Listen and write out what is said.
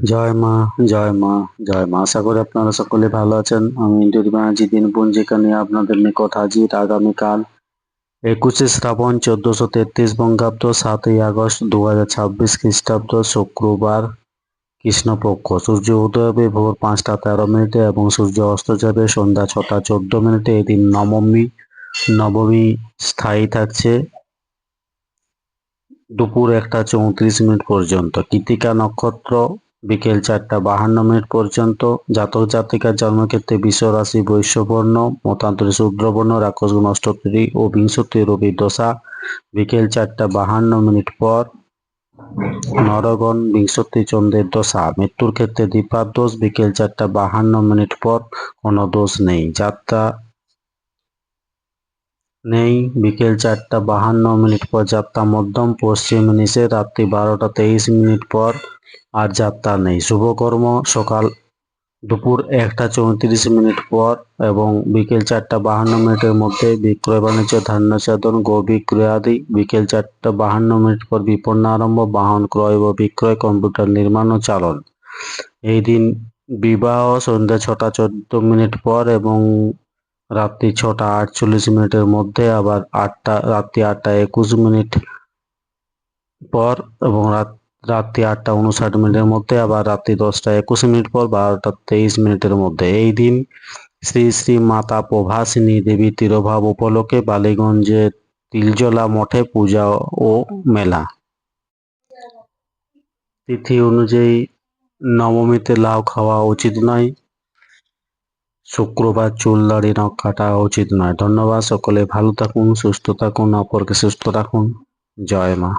জয় মা, জয় মা, জয় মা। আশা করি আপনারা সকলে ভালো আছেন। আমি ইন্দ্রিয় ব্যানার্জি দিনপঞ্জিকা নিয়ে আপনাদের নিকট হাজির। আগামীকাল 21শে শ্রাবণ 1433 বঙ্গাব্দ 7ই আগস্ট 2026 খ্রিস্টাব্দ শুক্রবার কৃষ্ণপক্ষ। সূর্য উদয় হবে ভোর 5টা 13 মিনিটে এবং সূর্য অস্ত যাবে সন্ধ্যা 6টা 14 মিনিটে। এদিন নবমী স্থায়ী থাকছে দুপুর 1টা 34 মিনিট পর্যন্ত। কৃত্তিকা নক্ষত্র বিকেল 4টা 52 মিনিট পর্যন্ত। জাতক জাতিকার জন্মক্ষেত্রে বৃষ রাশি, বৈশ্যবর্ণ, মতান্তরে শূদ্রবর্ণ, রাক্ষসগুণ অষ্টত্রী ও বিংশতি রবি দশা বিকেল 4টা 52 মিনিট পর। নরগণ বিংশতি চন্দ্রের দশা। মৃত্যুর ক্ষেত্রে দ্বিপাদ দোষ বিকেল 4টা 52 মিনিট পর। কোনো দোষ নেই। যাত্রা নেই বিকেল 4টা 52 মিনিট পর। যাত্রা মধ্যম পশ্চিম নিষেধ রাত্রি 12টা 23 মিনিট পর। আর যাত্রা নেই। শুভকর্ম সকাল দুপুর 1টা 34 মিনিট পর এবং বিকেল 4টা 52 মিনিটের মধ্যে। বিক্রয় বাণিজ্য, ধান্য সাধন, গো বিক্রয় আদি বিকেল 4টা 52 মিনিট পর বিপন্ন আরম্ভ। বাহন ক্রয় ও বিক্রয়, কম্পিউটার নির্মাণ ও চালন। এই দিন বিবাহ সন্ধ্যা 6টা 14 মিনিট পর এবং রাত্রি 6টা 48 মিনিটের মধ্যে। আবার রাত্রি 8টা 21 মিনিট পর এবং রাত্রি 8টা 59 মিনিটের মধ্যে। আবার রাত্রি 10টা 21 মিনিট পর 12টা 23 মিনিটের মধ্যে। এই দিন শ্রী শ্রী মাতা প্রভাসিনী দেবী তিরোভাব উপলক্ষে বালিগঞ্জে তিলজলা মঠে পূজা ও মেলা। তিথি অনুযায়ী নবমীতে লাউ খাওয়া উচিত নয়। শুক্রবার চুল দাড়ি নখ কাটা উচিত নয়। ধন্যবাদ। সকলে ভালো থাকুন, সুস্থ থাকুন, অপরকে সুস্থ রাখুন। জয় মা।